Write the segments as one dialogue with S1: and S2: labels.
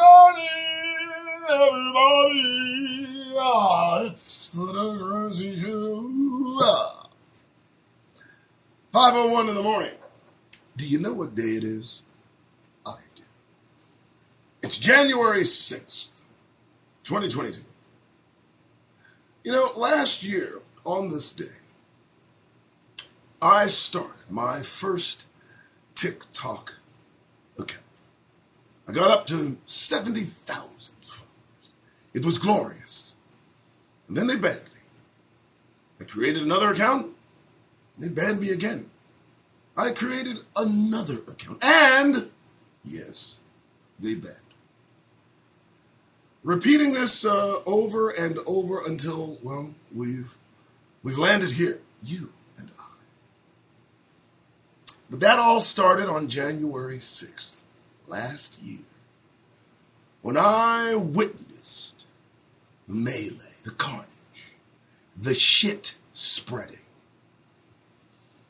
S1: morning, everybody. It's the Doug Ramsey Show. 5:01 in the morning. Do you know what day it is? I do. It's January 6th, 2022. You know, last year on this day, I started my first TikTok account. I got up to 70,000 followers. It was glorious. And then they banned me. I created another account. They banned me again. I created another account. And, yes, they banned me. Repeating this over and over until, well, we've landed here. You and I. But that all started on January 6th. Last year, when I witnessed the melee, the carnage, the shit spreading.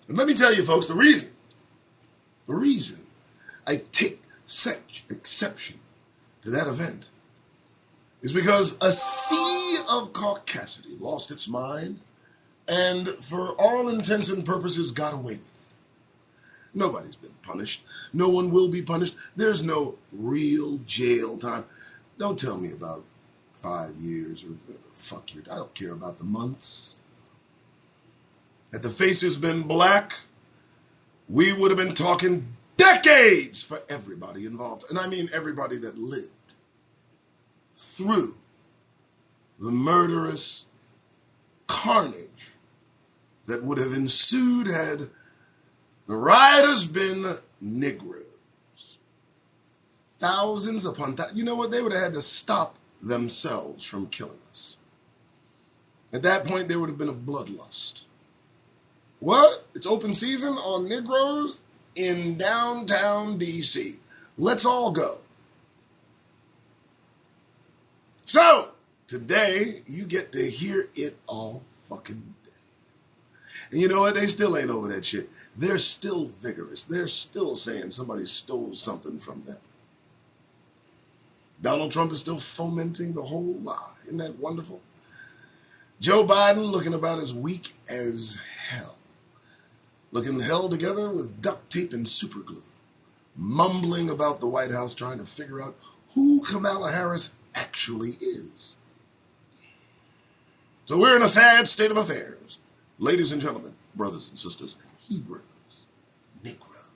S1: And let me tell you, folks, the reason I take such exception to that event is because a sea of caucasity lost its mind and, for all intents and purposes, got away with it. Nobody's been punished. No one will be punished. There's no real jail time. Don't tell me about 5 years or fuck you. I don't care about the months. Had the faces been black, we would have been talking decades for everybody involved. And I mean everybody that lived through the murderous carnage that would have ensued had the rioters been Negroes. Thousands upon thousands. You know what? They would have had to stop themselves from killing us. At that point, there would have been a bloodlust. What? It's open season on Negroes in downtown D.C. Let's all go. So, today, you get to hear it all fucking day. And you know what? They still ain't over that shit. They're still vigorous. They're still saying somebody stole something from them. Donald Trump is still fomenting the whole lie. Isn't that wonderful? Joe Biden looking about as weak as hell. Looking held together with duct tape and super glue. Mumbling about the White House, trying to figure out who Kamala Harris actually is. So we're in a sad state of affairs. Ladies and gentlemen, brothers and sisters, Hebrews, Negro.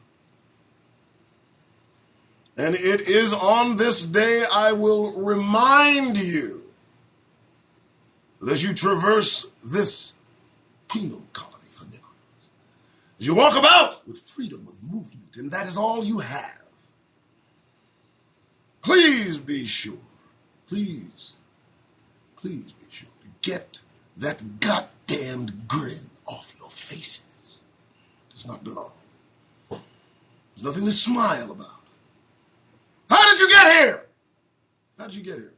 S1: And it is on this day I will remind you that as you traverse this penal colony for Negroes, as you walk about with freedom of movement, and that is all you have, please be sure, please be sure to get that goddamned grin off your faces. It does not belong. There's nothing to smile about. How did you get here? How did you get here?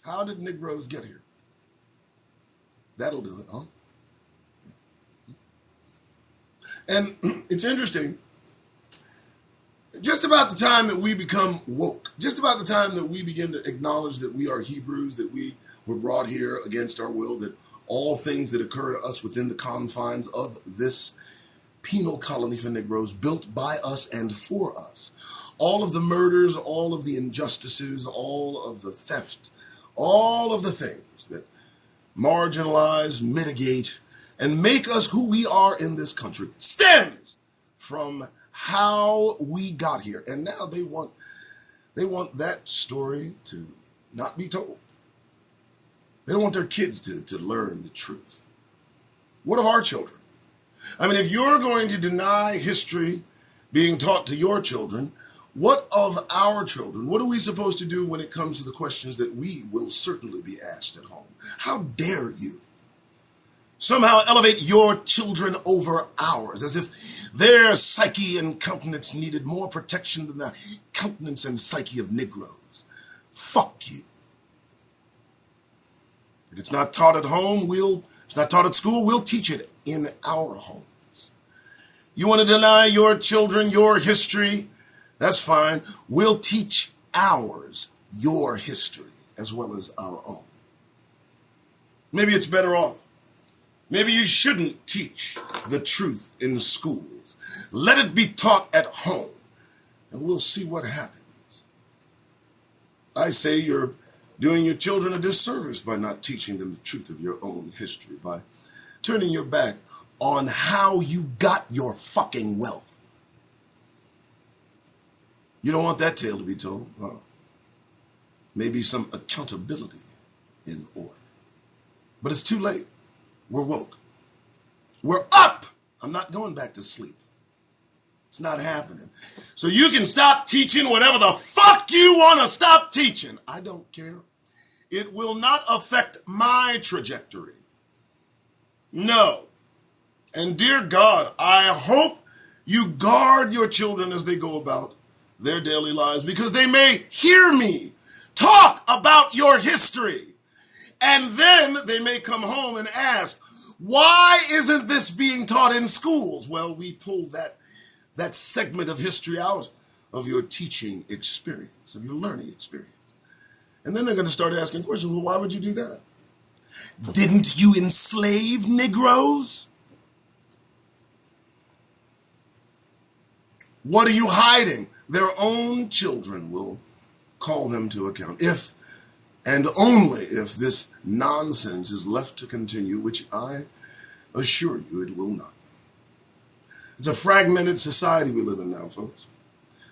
S1: How did Negroes get here? That'll do it, huh? And it's interesting. Just about the time that we become woke, just about the time that we begin to acknowledge that we are Hebrews, that we were brought here against our will, that all things that occur to us within the confines of this penal colony for Negroes built by us and for us, all of the murders, all of the injustices, all of the theft, all of the things that marginalize, mitigate, and make us who we are in this country stems from how we got here. And now they want that story to not be told. They don't want their kids to learn the truth. What of our children? I mean, if you're going to deny history being taught to your children, what of our children? What are we supposed to do when it comes to the questions that we will certainly be asked at home? How dare you somehow elevate your children over ours, as if their psyche and countenance needed more protection than the countenance and psyche of Negroes? Fuck you. If it's not taught at home, it's not taught at school, we'll teach it in our homes. You want to deny your children your history? That's fine. We'll teach ours, your history, as well as our own. Maybe it's better off. Maybe you shouldn't teach the truth in schools. Let it be taught at home, and we'll see what happens. I say you're doing your children a disservice by not teaching them the truth of your own history, by turning your back on how you got your fucking wealth. You don't want that tale to be told, huh? Maybe some accountability in order. But it's too late. We're woke. We're up. I'm not going back to sleep. It's not happening. So you can stop teaching whatever the fuck you want to stop teaching. I don't care. It will not affect my trajectory. No. And dear God, I hope you guard your children as they go about their daily lives, because they may hear me talk about your history. And then they may come home and ask, why isn't this being taught in schools? Well, we pulled that segment of history out of your teaching experience, of your learning experience. And then they're going to start asking questions. Well, why would you do that? Didn't you enslave Negroes? What are you hiding? Their own children will call them to account, if and only if this nonsense is left to continue, which I assure you it will not. It's a fragmented society we live in now, folks.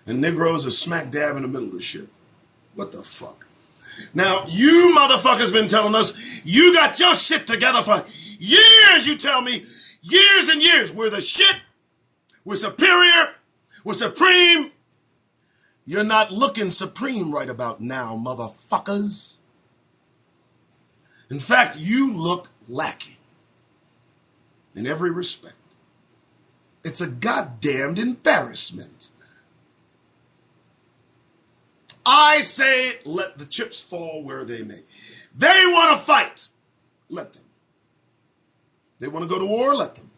S1: And Negroes are smack dab in the middle of this shit. What the fuck? Now, you motherfuckers been telling us you got your shit together for years, you tell me. Years and years. We're the shit. We're superior. We're supreme. You're not looking supreme right about now, motherfuckers. In fact, you look lacking in every respect. It's a goddamned embarrassment. I say let the chips fall where they may. They want to fight. Let them. They want to go to war. Let them.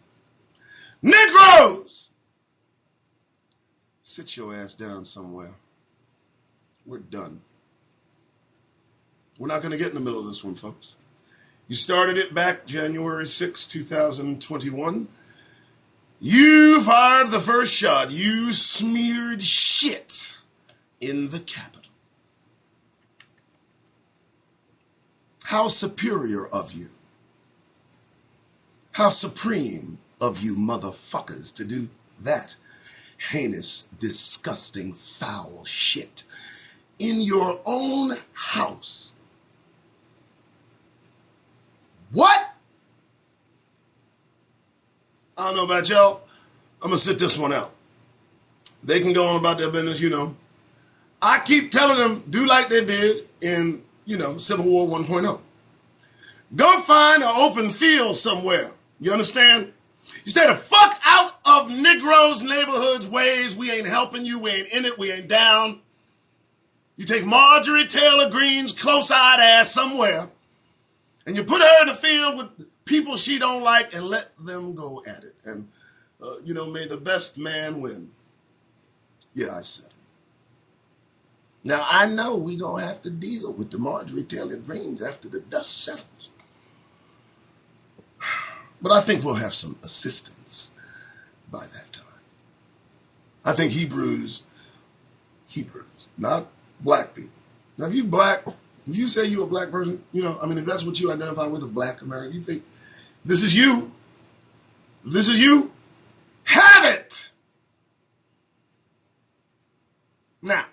S1: Negroes! Sit your ass down somewhere. We're done. We're not going to get in the middle of this one, folks. You started it back January 6, 2021. You fired the first shot. You smeared shit in the Capitol. How superior of you. How supreme of you motherfuckers to do that heinous, disgusting, foul shit in your own house. What? I don't know about y'all. I'm going to sit this one out. They can go on about their business, you know. I keep telling them, do like they did in, Civil War 1.0. Go find an open field somewhere. You understand? You stay the fuck out of Negroes' neighborhoods' ways. We ain't helping you. We ain't in it. We ain't down. You take Marjorie Taylor Greene's close-eyed ass somewhere, and you put her in the field with people she don't like and let them go at it. And, may the best man win. Yeah, I said it. Now, I know we going to have to deal with the Marjorie Taylor Greenes after the dust settles. But I think we'll have some assistance by that time. I think Hebrews, not black people. Now, if you say you're a black person, if that's what you identify with, a black American, you think this is you, have it. Now,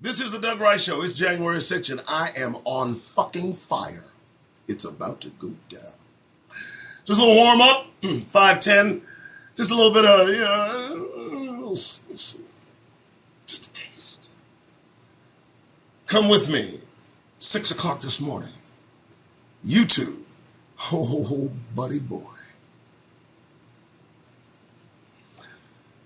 S1: this is the Doug Rice Show. It's January 6th, and I am on fucking fire. It's about to go down. Just a little warm up, 5:10. Just a little bit of, just a taste. Come with me, 6 o'clock this morning. YouTube, oh, buddy boy.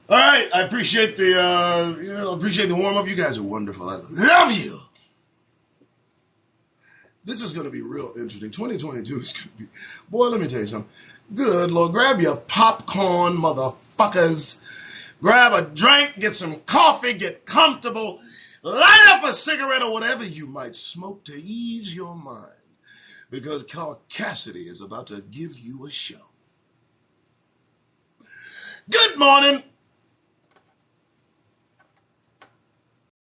S1: All right, I appreciate the warm up. You guys are wonderful. I love you. This is going to be real interesting. 2022 is going to be, boy, let me tell you something. Good Lord, grab your popcorn, motherfuckers, grab a drink, get some coffee, get comfortable, light up a cigarette or whatever you might smoke to ease your mind, because Cassidy is about to give you a show. Good morning.